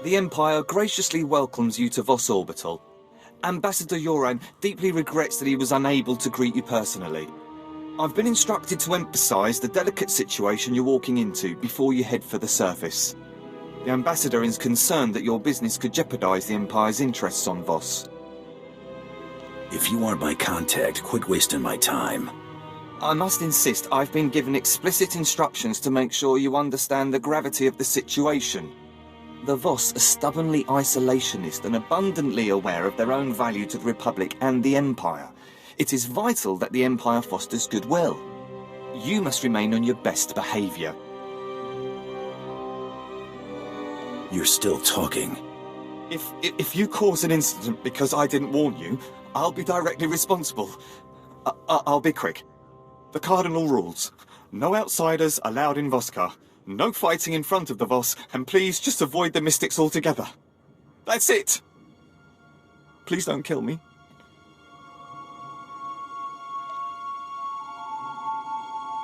The Empire graciously welcomes you to Voss Orbital. Ambassador Yoran deeply regrets that he was unable to greet you personally. I've been instructed to emphasize the delicate situation you're walking into before you head for the surface. The Ambassador is concerned that your business could jeopardize the Empire's interests on Voss. If you aren't my contact, quit wasting my time. I must insist I've been given explicit instructions to make sure you understand the gravity of the situation. The Voss are stubbornly isolationist and abundantly aware of their own value to the Republic and the Empire. It is vital that the Empire fosters goodwill. You must remain on your best behavior. You're still talking. If you cause an incident because I didn't warn you, I'll be directly responsible. I'll be quick. The Cardinal rules. No outsiders allowed in Voskar. No fighting in front of the Voss, and please just avoid the mystics altogether. That's it! Please don't kill me.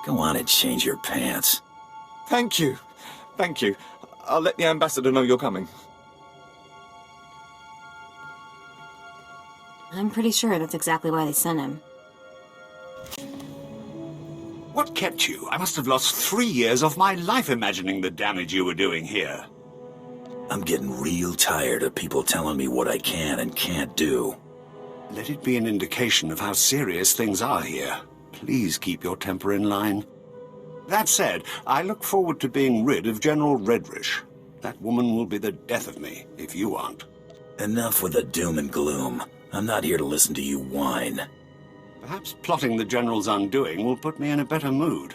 Go on and change your pants. Thank you. Thank you. I'll let the Ambassador know you're coming. I'm pretty sure that's exactly why they sent him. What kept you? I must have lost 3 years of my life imagining the damage you were doing here. I'm getting real tired of people telling me what I can and can't do. Let it be an indication of how serious things are here. Please keep your temper in line. That said, I look forward to being rid of General Redrish. That woman will be the death of me, if you aren't. Enough with the doom and gloom. I'm not here to listen to you whine. Perhaps plotting the General's undoing will put me in a better mood.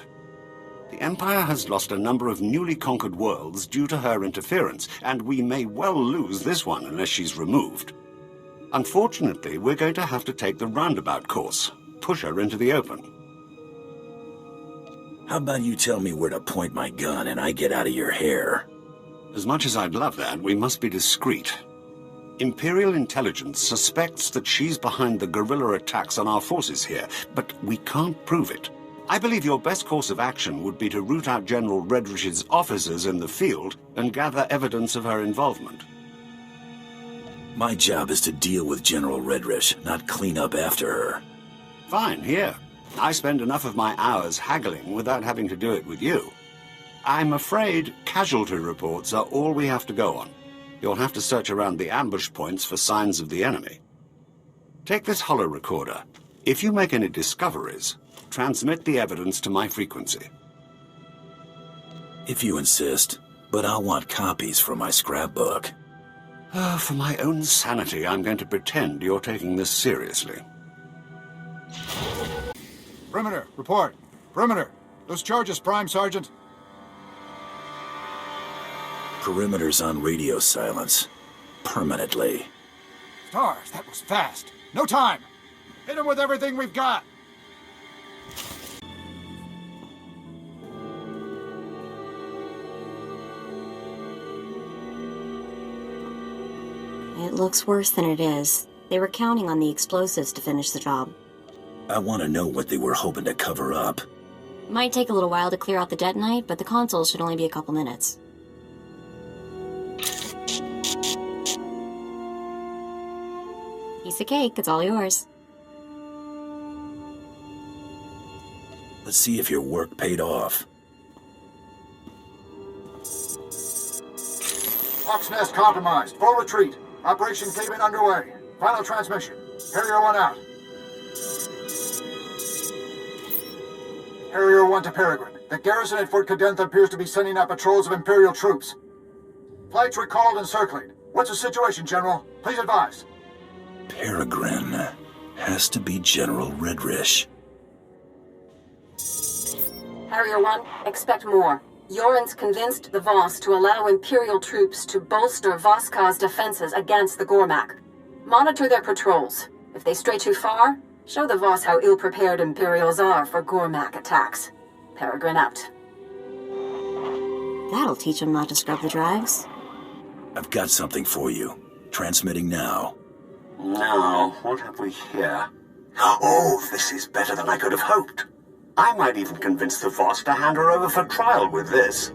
The Empire has lost a number of newly conquered worlds due to her interference, and we may well lose this one unless she's removed. Unfortunately, we're going to have to take the roundabout course, push her into the open. How about you tell me where to point my gun and I get out of your hair? As much as I'd love that, we must be discreet. Imperial intelligence suspects that she's behind the guerrilla attacks on our forces here, but we can't prove it. I believe your best course of action would be to root out General Redrish's officers in the field and gather evidence of her involvement. My job is to deal with General Redrish, not clean up after her. Fine, here. I spend enough of my hours haggling without having to do it with you. I'm afraid casualty reports are all we have to go on. You'll have to search around the ambush points for signs of the enemy. Take this holo recorder. If you make any discoveries, transmit the evidence to my frequency. If you insist, but I'll want copies from my scrapbook. For my own sanity, I'm going to pretend you're taking this seriously. Perimeter, report. Perimeter. Those charges, Prime Sergeant. Perimeter's on radio silence. Permanently. Stars, that was fast. No time. Hit him with everything we've got. It looks worse than it is. They were counting on the explosives to finish the job. I want to know what they were hoping to cover up. Might take a little while to clear out the detonite, but the console should only be a couple minutes. Piece of cake, it's all yours. Let's see if your work paid off. Hawk's Nest compromised. Full retreat. Operation Cave-In underway. Final transmission. Harrier 1 out. Harrier 1 to Peregrine. The garrison at Fort Cadentha appears to be sending out patrols of Imperial troops. Flights recalled and circling. What's the situation, General? Please advise. Peregrine. Has to be General Redrish. Harrier 1, expect more. Yoren's convinced the Voss to allow Imperial troops to bolster Voskar's defenses against the Gormak. Monitor their patrols. If they stray too far, show the Voss how ill-prepared Imperials are for Gormak attacks. Peregrine out. That'll teach them not to scrub the drives. I've got something for you. Transmitting now. Now, what have we here? Oh, this is better than I could have hoped. I might even convince the Voss to hand her over for trial with this.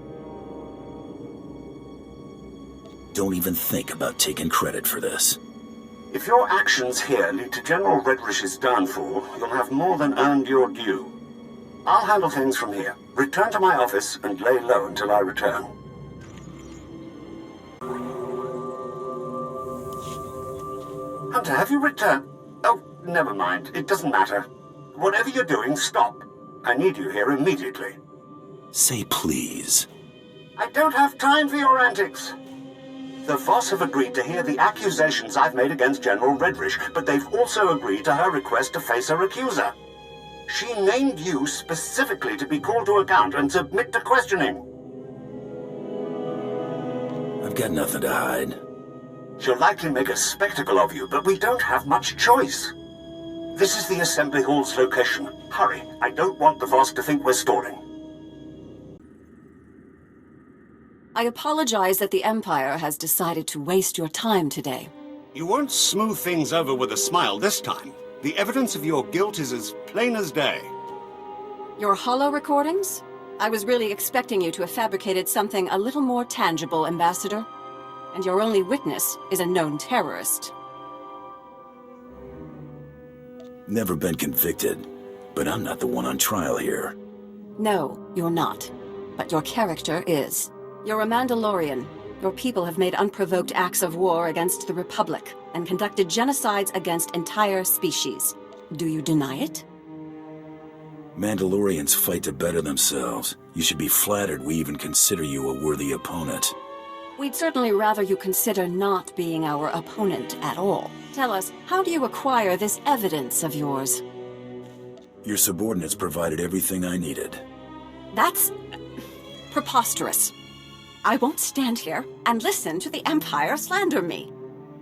don't even think about taking credit for this. If your actions here lead to General Redrish's downfall, you'll have more than earned your due. I'll handle things from here. Return to my office and lay low until I return. Hunter, have you returned? Oh, never mind. It doesn't matter. Whatever you're doing, stop. I need you here immediately. Say please. I don't have time for your antics. The Voss have agreed to hear the accusations I've made against General Redrish, but they've also agreed to her request to face her accuser. She named you specifically to be called to account and submit to questioning. I've got nothing to hide. She'll likely make a spectacle of you, but we don't have much choice. This is the Assembly Hall's location. Hurry, I don't want the Voss to think we're stalling. I apologize that the Empire has decided to waste your time today. You won't smooth things over with a smile this time. The evidence of your guilt is as plain as day. Your holo recordings? I was really expecting you to have fabricated something a little more tangible, Ambassador. And your only witness is a known terrorist. Never been convicted, but I'm not the one on trial here. No, you're not. But your character is. You're a Mandalorian. Your people have made unprovoked acts of war against the Republic and conducted genocides against entire species. Do you deny it? Mandalorians fight to better themselves. You should be flattered we even consider you a worthy opponent. We'd certainly rather you consider not being our opponent at all. Tell us, how do you acquire this evidence of yours? Your subordinates provided everything I needed. That's preposterous. I won't stand here and listen to the Empire slander me.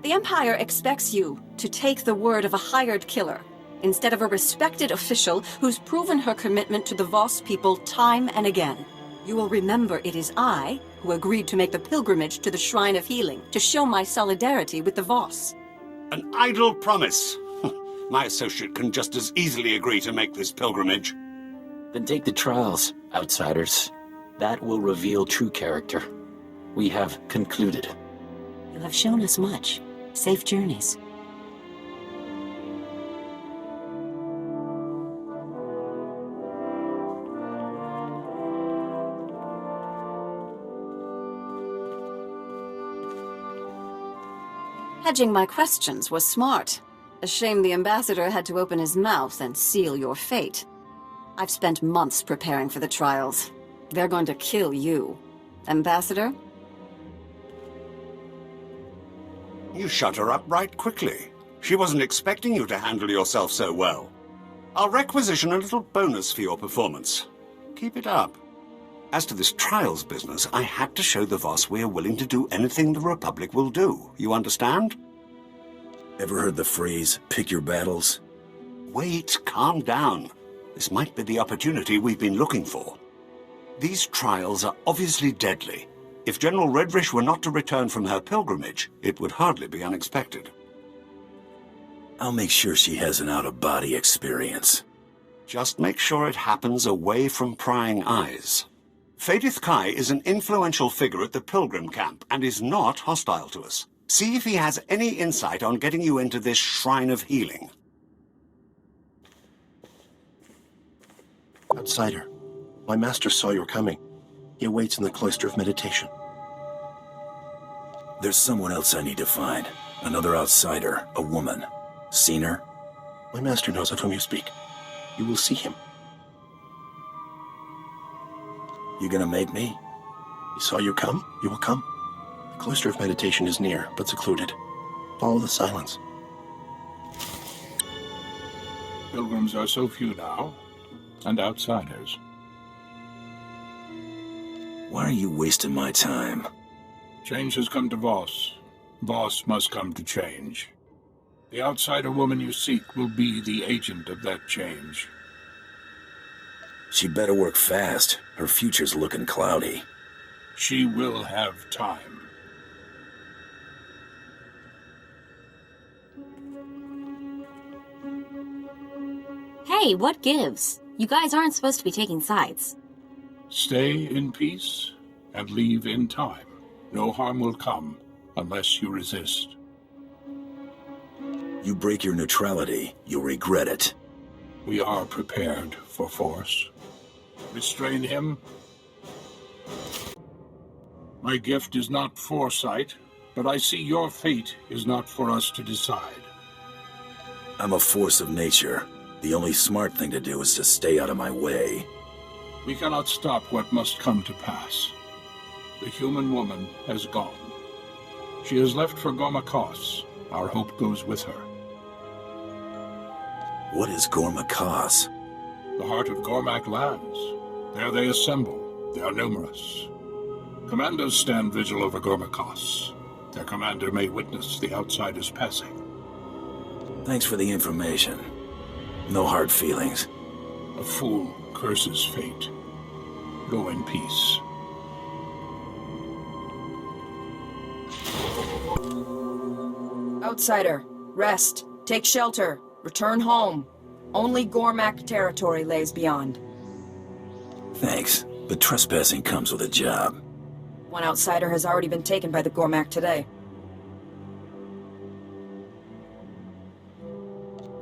The Empire expects you to take the word of a hired killer instead of a respected official who's proven her commitment to the Voss people time and again. You will remember it is I who agreed to make the pilgrimage to the Shrine of Healing to show my solidarity with the Voss. An idle promise. My associate can just as easily agree to make this pilgrimage. Then take the trials, outsiders. That will reveal true character. We have concluded. You have shown us much. Safe journeys. Hedging my questions was smart. A shame the Ambassador had to open his mouth and seal your fate. I've spent months preparing for the trials. They're going to kill you. Ambassador? You shut her up right quickly. She wasn't expecting you to handle yourself so well. I'll requisition a little bonus for your performance. Keep it up. As to this trials business, I had to show the Voss we're willing to do anything the Republic will do. You understand? Ever heard the phrase, pick your battles? Wait, calm down. This might be the opportunity we've been looking for. These trials are obviously deadly. If General Redrish were not to return from her pilgrimage, it would hardly be unexpected. I'll make sure she has an out-of-body experience. Just make sure it happens away from prying eyes. Fadith Kai is an influential figure at the Pilgrim camp and is not hostile to us. See if he has any insight on getting you into this Shrine of Healing. Outsider, my master saw you coming. He awaits in the Cloister of Meditation. There's someone else I need to find. Another outsider, a woman. Seen her? My master knows of whom you speak. You will see him. You gonna make me? He saw you come, you will come. The Cloister of Meditation is near, but secluded. Follow the silence. Pilgrims are so few now, and outsiders. Why are you wasting my time? Change has come to Voss. Voss must come to change. The outsider woman you seek will be the agent of that change. She better work fast. Her future's looking cloudy. She will have time. Hey, what gives? You guys aren't supposed to be taking sides. Stay in peace and leave in time. No harm will come unless you resist. You break your neutrality, you'll regret it. We are prepared for force. Restrain him. My gift is not foresight, but I see your fate is not for us to decide. I'm a force of nature. The only smart thing to do is to stay out of my way. We cannot stop what must come to pass. The human woman has gone. She has left for Gormakos. Our hope goes with her. What is Gormakos? The heart of Gormak lands. There they assemble. They are numerous. Commandos stand vigil over Gormakos. Their commander may witness the outsiders passing. Thanks for the information. No hard feelings. A fool curses fate. Go in peace. Outsider, rest. Take shelter. Return home. Only Gormak territory lays beyond. Thanks, but trespassing comes with a job. One outsider has already been taken by the Gormak today.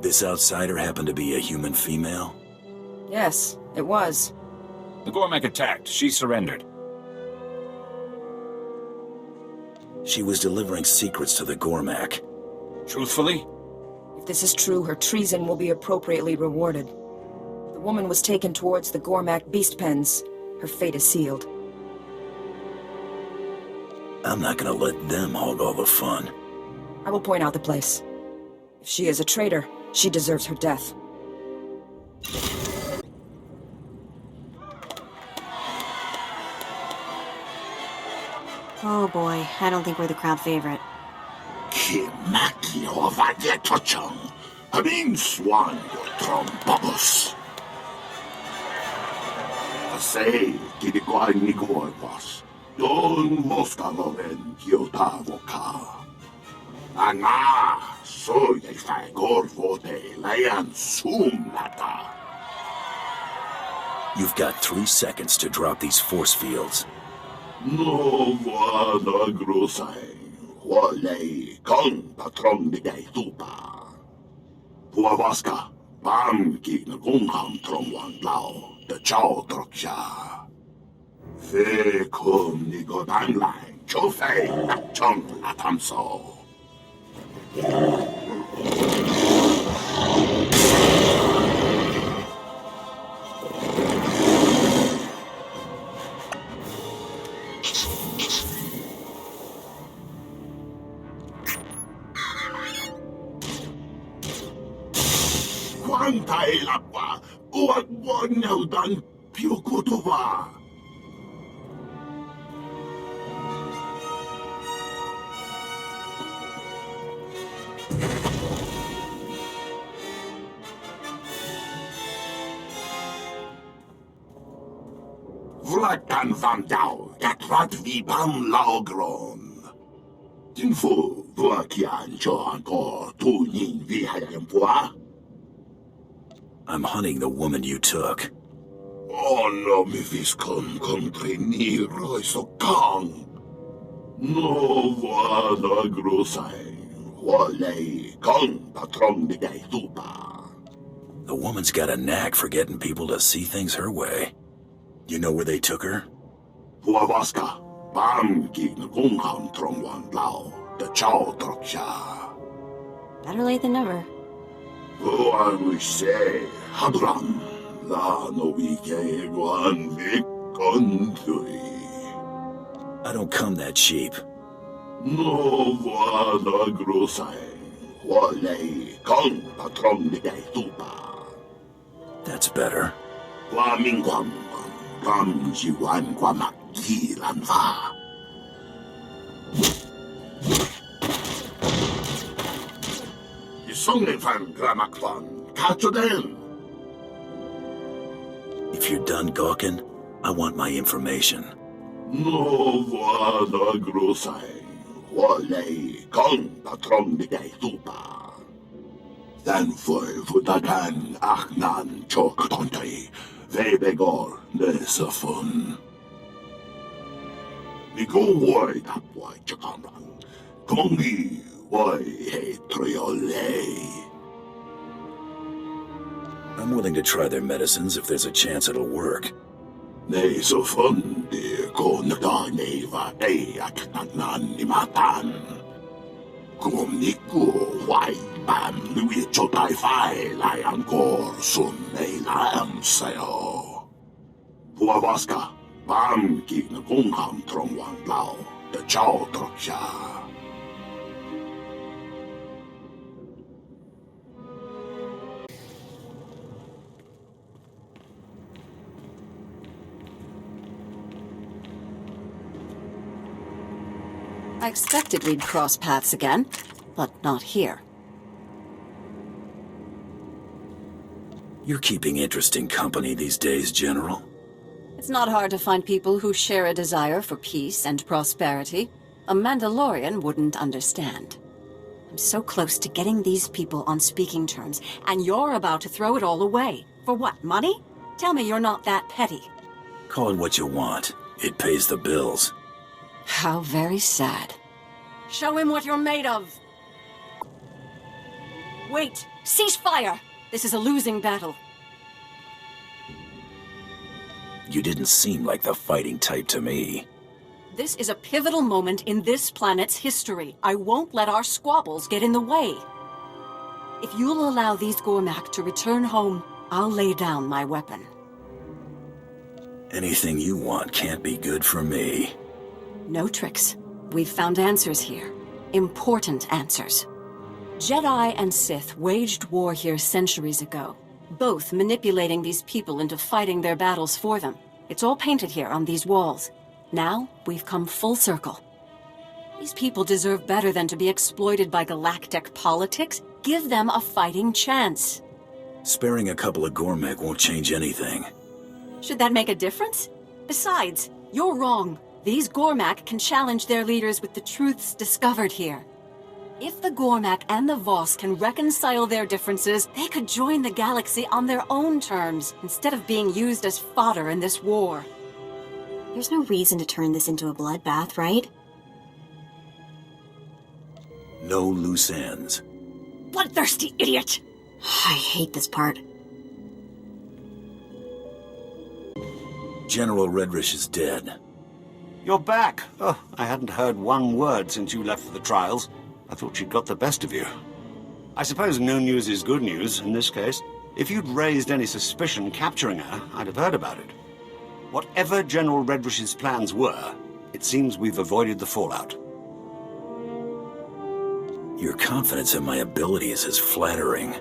This outsider happened to be a human female? Yes, it was. The Gormak attacked. She surrendered. She was delivering secrets to the Gormak. Truthfully? If this is true, her treason will be appropriately rewarded. The woman was taken towards the Gormak beast pens. Her fate is sealed. I'm not gonna let them hog all the fun. I will point out the place. If she is a traitor, she deserves her death. Oh boy, I don't think we're the crowd favorite. Kimaki ovadzie toczą. Amin swan trombobus. Say, kidikoy ni gorvos. Don vostaloven kiotavoka. Anga, soy el fagor vote layan sumlata. You've got 3 seconds to drop these force fields. No vana grosai. Wale kong patron bigay tupa. Huavaska, bam ki nagungham tromwan lao, the chow troksha. Fe kum ni go banglai, chofei chong atamso. Quanta è l'acqua? O aguagnaudan più cotova? Vlakan van dau, rat vi bam laugron. Din fu, vuakian johan ko tu nin vi hayan pua? I'm hunting the woman you took. Oh no mi viscon compreniro so kang. No vada grosai. Wale kang patron bigay tupa. The woman's got a knack for getting people to see things her way. You know where they took her? Huavaska, bam ki nagungham tromwan lao, the chow troksha. Better late than never. Oh, I wish say, Aaldrin, la no wike guan vikondui. I don't come that cheap. No vada grosai, wale kong patron bigay tupa. That's better. Wa mingwang, ram jiwan kwa makilan va. Songen Gramakvan, Kachoden. If you're done gawking, I want my information. No vada grosai, wale kong patron bigay tupa. Dan foi vutagan achnan chok tontay, vebegor nesafun. Nigo woy tapway chakamran, Kongi wai he triole. I'm willing to try their medicines if there's a chance it'll work. Nei so fundi ko naganeva e akatanan ni matan. Kum niku wai ban lui chotai fai lai angkor sun nei lam sayo. Puavaska bam ki na kungam trong wang lao de chao troksha. I expected we'd cross paths again, but not here. You're keeping interesting company these days, General. It's not hard to find people who share a desire for peace and prosperity. A Mandalorian wouldn't understand. I'm so close to getting these people on speaking terms, and you're about to throw it all away. For what, money? Tell me you're not that petty. Call it what you want. It pays the bills. How very sad. Show him what you're made of. Wait! Cease fire! This is a losing battle. You didn't seem like the fighting type to me. This is a pivotal moment in this planet's history. I won't let our squabbles get in the way. If you'll allow these Gormak to return home, I'll lay down my weapon. Anything you want can't be good for me. No tricks. We've found answers here. Important answers. Jedi and Sith waged war here centuries ago, both manipulating these people into fighting their battles for them. It's all painted here on these walls. Now, we've come full circle. These people deserve better than to be exploited by galactic politics. Give them a fighting chance. Sparing a couple of Gormak won't change anything. Should that make a difference? Besides, you're wrong. These Gormak can challenge their leaders with the truths discovered here. If the Gormak and the Voss can reconcile their differences, they could join the galaxy on their own terms, instead of being used as fodder in this war. There's no reason to turn this into a bloodbath, right? No loose ends. Bloodthirsty idiot! I hate this part. General Redrish is dead. You're back. Oh, I hadn't heard one word since you left for the trials. I thought she'd got the best of you. I suppose no news is good news in this case. If you'd raised any suspicion capturing her, I'd have heard about it. Whatever General Redrish's plans were, it seems we've avoided the fallout. Your confidence in my abilities is flattering.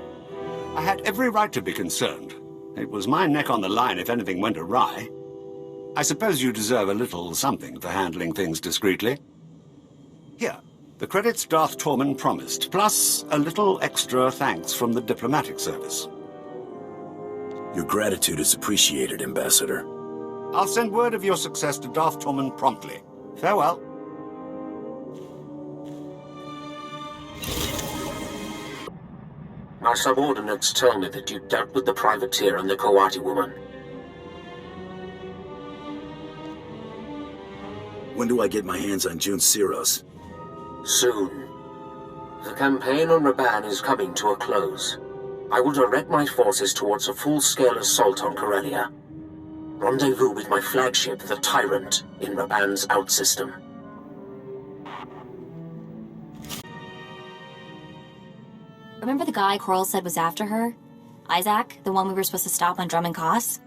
I had every right to be concerned. It was my neck on the line if anything went awry. I suppose you deserve a little something for handling things discreetly. Here, the credits Darth Tormund promised, plus a little extra thanks from the diplomatic service. Your gratitude is appreciated, Ambassador. I'll send word of your success to Darth Tormund promptly. Farewell. My subordinates tell me that you dealt with the privateer and the Kawati woman. When do I get my hands on June Siros? Soon. The campaign on Raban is coming to a close. I will direct my forces towards a full-scale assault on Corellia. Rendezvous with my flagship, the Tyrant, in Raban's outsystem. Remember the guy Coral said was after her? Isaac, the one we were supposed to stop on Drummond Koss?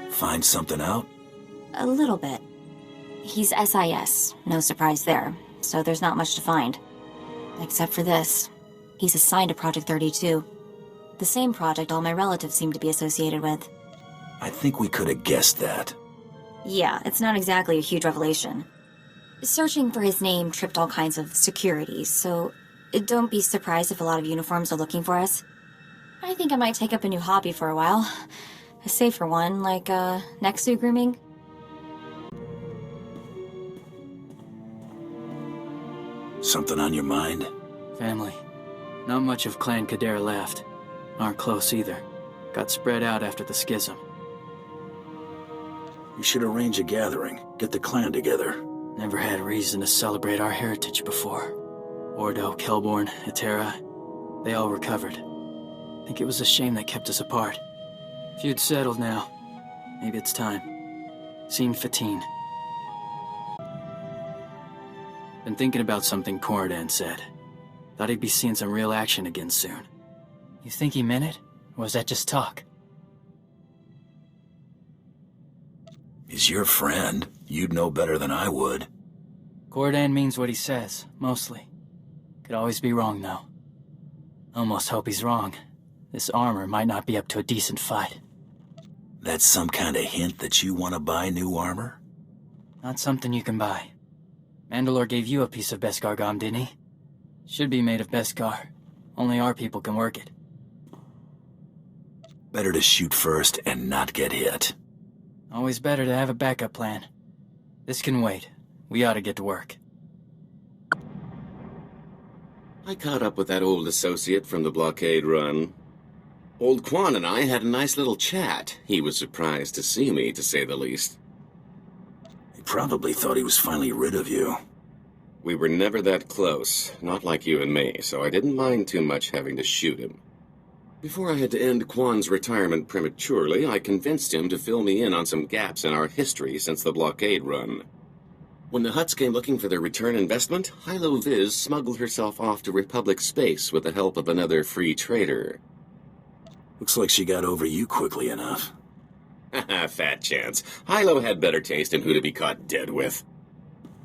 Find something out? A little bit. He's SIS, no surprise there, so there's not much to find. Except for this. He's assigned to Project 32. The same project all my relatives seem to be associated with. I think we could have guessed that. Yeah, it's not exactly a huge revelation. Searching for his name tripped all kinds of securities, so don't be surprised if a lot of uniforms are looking for us. I think I might take up a new hobby for a while. A safer one, like, Nexu grooming. Something on your mind? Family. Not much of Clan Kadar left. Aren't close either. Got spread out after the schism. You should arrange a gathering. Get the clan together. Never had reason to celebrate our heritage before. Ordo, Kelborn, Etera, they all recovered. Think it was a shame they kept us apart. Feud settled now. Maybe it's time. Scene 15. Been thinking about something Corridan said. Thought he'd be seeing some real action again soon. You think he meant it? Or was that just talk? He's your friend. You'd know better than I would. Corridan means what he says, mostly. Could always be wrong, though. Almost hope he's wrong. This armor might not be up to a decent fight. That's some kind of hint that you want to buy new armor? Not something you can buy. Mandalore gave you a piece of Beskar Gom, didn't he? Should be made of Beskar. Only our people can work it. Better to shoot first and not get hit. Always better to have a backup plan. This can wait. We ought to get to work. I caught up with that old associate from the blockade run. Old Quan and I had a nice little chat. He was surprised to see me, to say the least. He probably thought he was finally rid of you. We were never that close, not like you and me, so I didn't mind too much having to shoot him. Before I had to end Quan's retirement prematurely, I convinced him to fill me in on some gaps in our history since the blockade run. When the Hutts came looking for their return investment, Hylo Viz smuggled herself off to Republic space with the help of another free trader. Looks like she got over you quickly enough. Haha, fat chance. Hylo had better taste in who to be caught dead with.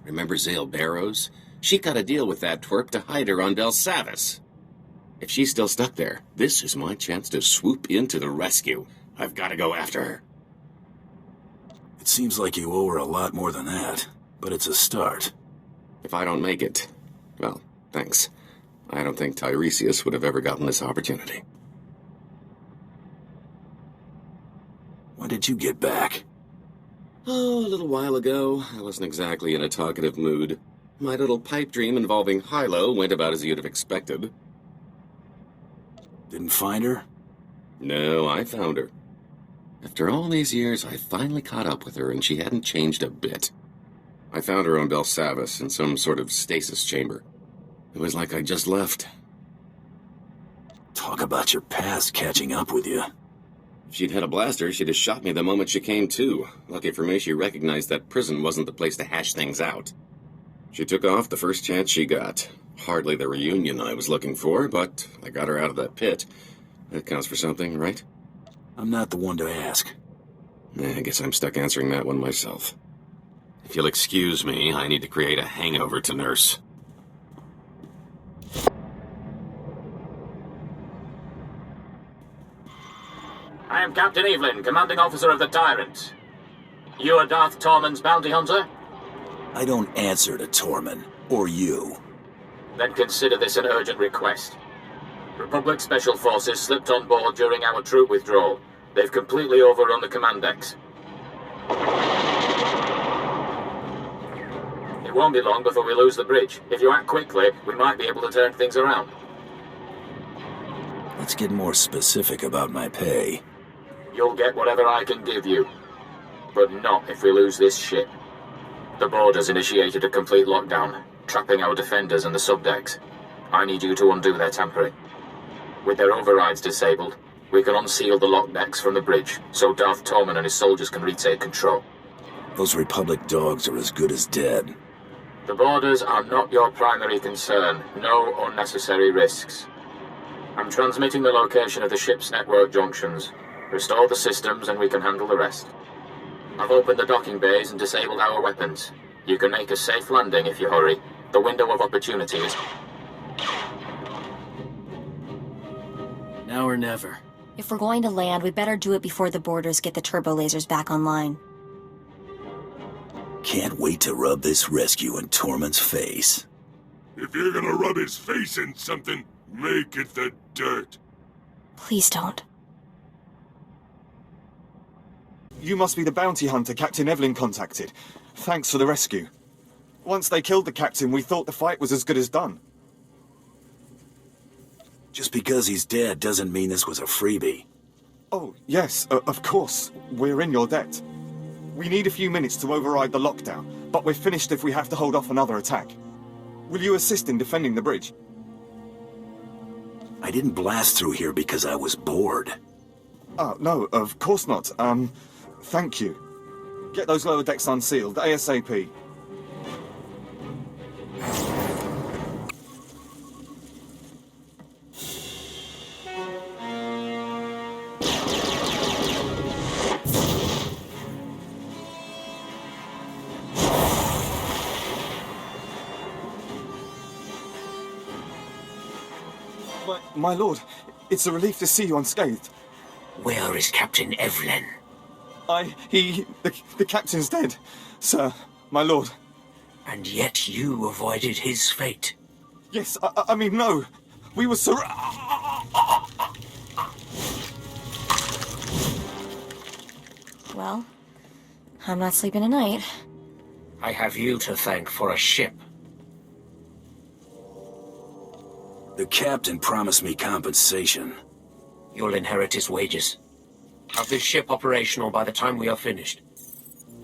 Remember Zale Barrows? She cut a deal with that twerp to hide her on Del Savis. If she's still stuck there, this is my chance to swoop in to the rescue. I've got to go after her. It seems like you owe her a lot more than that, but it's a start. If I don't make it, well, thanks. I don't think Tiresias would have ever gotten this opportunity. When did you get back? Oh, a little while ago. I wasn't exactly in a talkative mood. My little pipe dream involving Hylo went about as you'd have expected. Didn't find her? No, I found her. After all these years, I finally caught up with her, and she hadn't changed a bit. I found her on Del Savis in some sort of stasis chamber. It was like I just left. Talk about your past catching up with you. If she'd had a blaster, she'd have shot me the moment she came to. Lucky for me, she recognized that prison wasn't the place to hash things out. She took off the first chance she got. Hardly the reunion I was looking for, but I got her out of that pit. That counts for something, right? I'm not the one to ask. I guess I'm stuck answering that one myself. If you'll excuse me, I need to create a hangover to nurse. I am Captain Evelyn, commanding officer of the Tyrant. You are Darth Tormund's bounty hunter? I don't answer to Tormund, or you. Then consider this an urgent request. Republic Special Forces slipped on board during our troop withdrawal. They've completely overrun the command decks. It won't be long before we lose the bridge. If you act quickly, we might be able to turn things around. Let's get more specific about my pay. You'll get whatever I can give you. But not if we lose this ship. The Borders initiated a complete lockdown, trapping our defenders in the subdecks. I need you to undo their tampering. With their overrides disabled, we can unseal the lock decks from the bridge, so Darth Tormund and his soldiers can retake control. Those Republic dogs are as good as dead. The Borders are not your primary concern. No unnecessary risks. I'm transmitting the location of the ship's network junctions. Restore the systems and we can handle the rest. I've opened the docking bays and disabled our weapons. You can make a safe landing if you hurry. The window of opportunity is... Now or never. If we're going to land, we better do it before the Borders get the turbo lasers back online. Can't wait to rub this rescue in Tormund's face. If you're gonna rub his face in something, make it the dirt. Please don't. You must be the bounty hunter Captain Evelyn contacted. Thanks for the rescue. Once they killed the captain, we thought the fight was as good as done. Just because he's dead doesn't mean this was a freebie. Oh, yes, of course. We're in your debt. We need a few minutes to override the lockdown. but we're finished if we have to hold off another attack. Will you assist in defending the bridge? I didn't blast through here because I was bored. No, of course not. Thank you. Get those lower decks unsealed, ASAP. My lord, it's a relief to see you unscathed. Where is Captain Evelyn? The captain's dead, sir, my lord. And yet you avoided his fate. Yes, I mean, no. We were Well, I'm not sleeping tonight. I have you to thank for a ship. The captain promised me compensation. You'll inherit his wages. Have this ship operational by the time we are finished.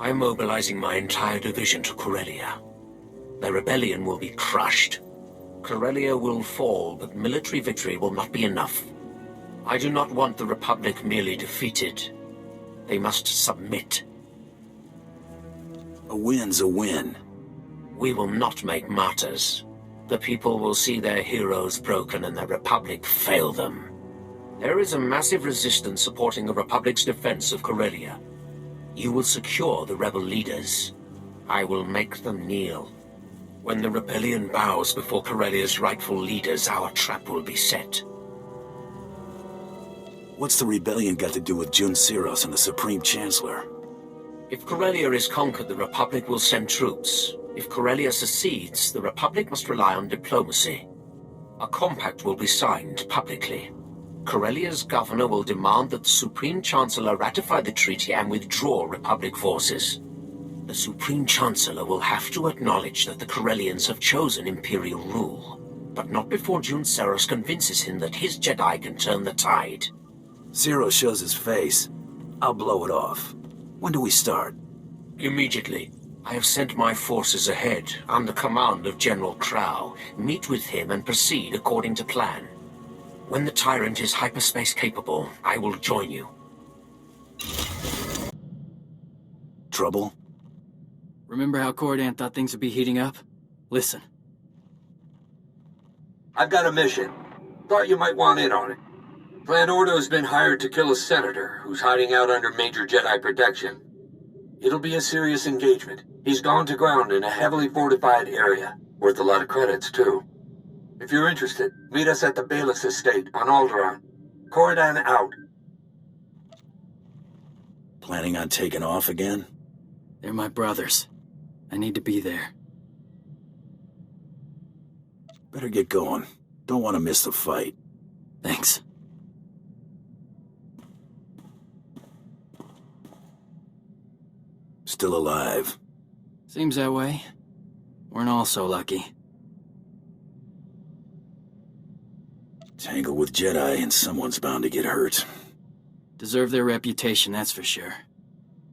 I am mobilizing my entire division to Corellia. The rebellion will be crushed. Corellia will fall, but military victory will not be enough. I do not want the Republic merely defeated. They must submit. A win's a win. We will not make martyrs. The people will see their heroes broken and the Republic fail them. There is a massive resistance supporting the Republic's defense of Corellia. You will secure the rebel leaders. I will make them kneel. When the rebellion bows before Corellia's rightful leaders, our trap will be set. What's the rebellion got to do with Jun Siros and the Supreme Chancellor? If Corellia is conquered, the Republic will send troops. If Corellia secedes, the Republic must rely on diplomacy. A compact will be signed publicly. Corellia's governor will demand that the Supreme Chancellor ratify the treaty and withdraw Republic forces. The Supreme Chancellor will have to acknowledge that the Corellians have chosen Imperial rule, but not before Jun Siros convinces him that his Jedi can turn the tide. Siros shows his face. I'll blow it off. When do we start? Immediately. I have sent my forces ahead, under command of General Crow. Meet with him and proceed according to plan. When the Tyrant is hyperspace capable, I will join you. Trouble? Remember how Cordan thought things would be heating up? Listen. I've got a mission. Thought you might want in on it. Clan Ordo's been hired to kill a senator who's hiding out under major Jedi protection. It'll be a serious engagement. He's gone to ground in a heavily fortified area. Worth a lot of credits, too. If you're interested, meet us at the Bayless estate on Aaldrin. Cordan out. Planning on taking off again? They're my brothers. I need to be there. Better get going. Don't want to miss the fight. Thanks. Still alive. Seems that way. Weren't all so lucky. Tangle with Jedi and someone's bound to get hurt. Deserve their reputation, that's for sure.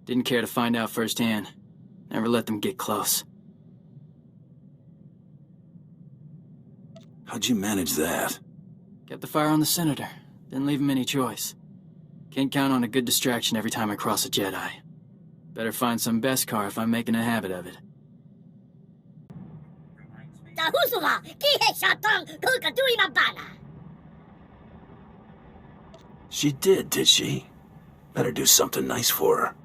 Didn't care to find out firsthand. Never let them get close. How'd you manage that? Kept the fire on the Senator. Didn't leave him any choice. Can't count on a good distraction every time I cross a Jedi. Better find some Beskar if I'm making a habit of it. She did she? Better do something nice for her.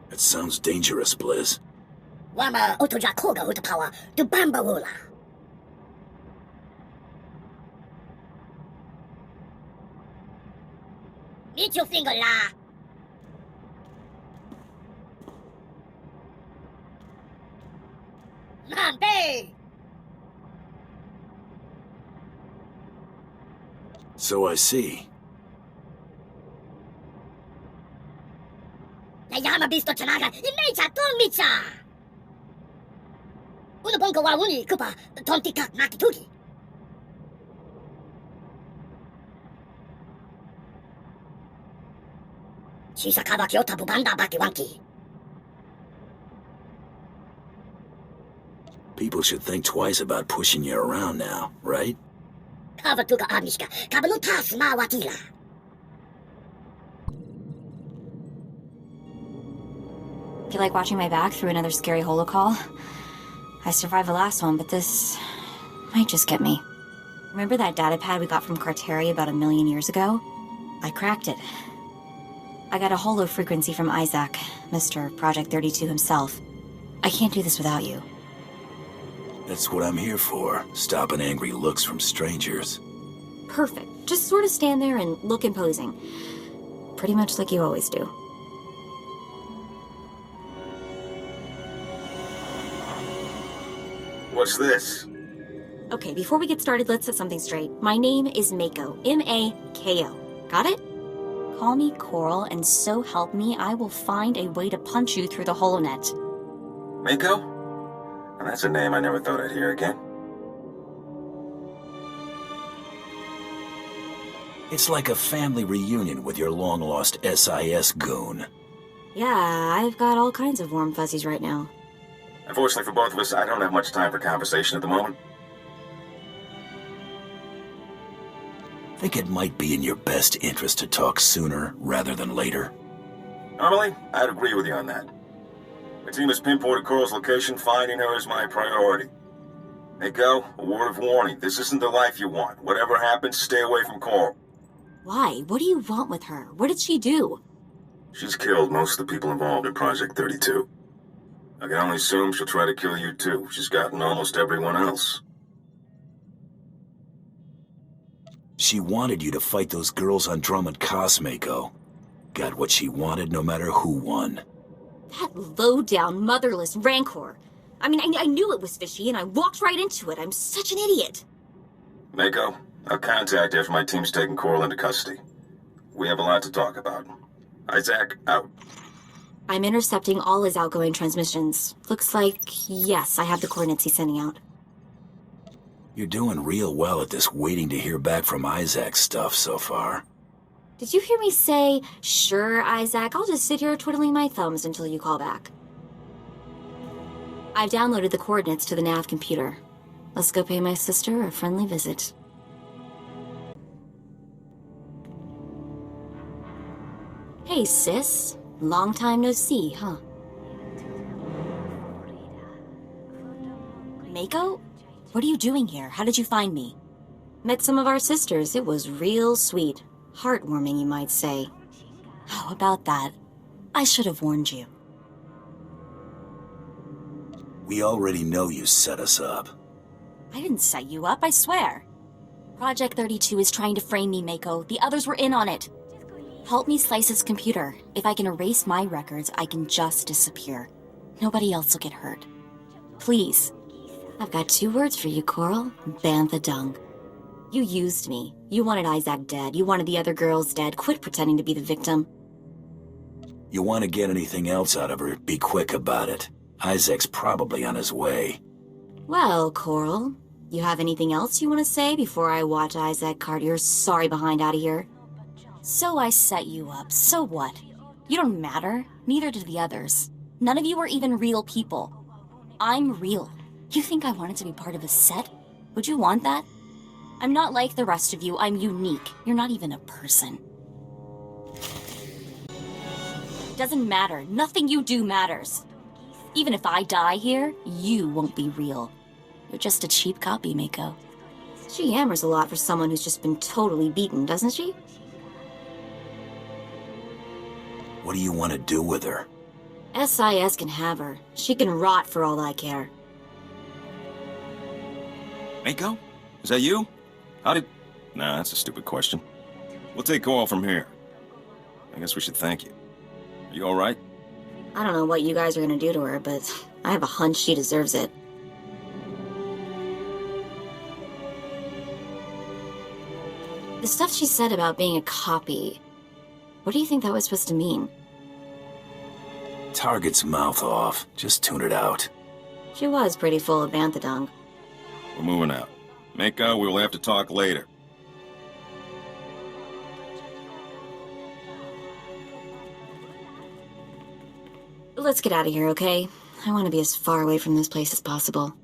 That sounds dangerous, Bliss. Wama otoja koga utapawa du bamba wula. Meet your finger la. Mambe. So I see. 비스트 전화가 이메이차 똥미차. 오늘 본거와 운이 그봐 돈티카 마키투기. 시사카바 기오타 부반다 바키 왕키. People should think twice about pushing you around now, right? 카바투가 아미시카 카바누 타스마 와티라. Feel like watching my back through another scary holocall? I survived the last one, but this might just get me. Remember that datapad we got from Carteri about 1 million years ago? I cracked it. I got a holo frequency from Isaac, Mr. Project 32 himself. I can't do this without you. That's what I'm here for, stopping angry looks from strangers. Perfect. Just sort of stand there and look imposing. Pretty much like you always do. What's this? Okay, before we get started, let's set something straight. My name is Mako. M-A-K-O. Got it? Call me Coral, and so help me, I will find a way to punch you through the holonet. Mako? Well, that's a name I never thought I'd hear again. It's like a family reunion with your long-lost SIS goon. Yeah, I've got all kinds of warm fuzzies right now. Unfortunately for both of us, I don't have much time for conversation at the moment. I think it might be in your best interest to talk sooner rather than later. Normally, I'd agree with you on that. My team has pinpointed Coral's location. Finding her is my priority. Mako, a word of warning. This isn't the life you want. Whatever happens, stay away from Coral. Why? What do you want with her? What did she do? She's killed most of the people involved in Project 32. I can only assume she'll try to kill you too. She's gotten almost everyone else. She wanted you to fight those girls on Drummond Cosmako. Got what she wanted no matter who won. That low-down, motherless rancor. I mean, I knew it was fishy, and I walked right into it. I'm such an idiot. Mako, I'll contact you after my team's taken Coral into custody. We have a lot to talk about. Isaac, out. I'm intercepting all his outgoing transmissions. Looks like, yes, I have the coordinates he's sending out. You're doing real well at this waiting to hear back from Isaac stuff so far. Did you hear me say, sure, Isaac, I'll just sit here twiddling my thumbs until you call back? I've downloaded the coordinates to the nav computer. Let's go pay my sister a friendly visit. Hey, sis. Long time no see, huh? Mako? What are you doing here? How did you find me? Met some of our sisters. It was real sweet. Heartwarming, you might say. How about that? I should have warned you. We already know you set us up. I didn't set you up, I swear. Project 32 is trying to frame me, Mako. The others were in on it. Help me slice his computer. If I can erase my records, I can just disappear. Nobody else will get hurt. Please. I've got 2 words for you, Coral. Bantha dung. You used me. You wanted Isaac dead. You wanted the other girls dead. Quit pretending to be the victim. You want to get anything else out of her, be quick about it. Isaac's probably on his way. Well, Coral, you have anything else you want to say before I watch Isaac cart your sorry behind out of here? So I set you up. So what? You don't matter. Neither do the others. None of you are even real people. I'm real. You think I wanted to be part of a set? Would you want that? I'm not like the rest of you. I'm unique. You're not even a person. Doesn't matter. Nothing you do matters. Even if I die here, you won't be real. You're just a cheap copy, Mako. She hammers a lot for someone who's just been totally beaten, doesn't she? What do you want to do with her? SIS can have her. She can rot for all I care. Mako? Is that you? How did... Nah, that's a stupid question. We'll take Coral from here. I guess we should thank you. Are you alright? I don't know what you guys are gonna do to her, but I have a hunch she deserves it. The stuff she said about being a copy, what do you think that was supposed to mean? Target's mouth off. Just tune it out. She was pretty full of Banthadung. We're moving out. Mako, we will have to talk later. Let's get out of here, okay? I want to be as far away from this place as possible.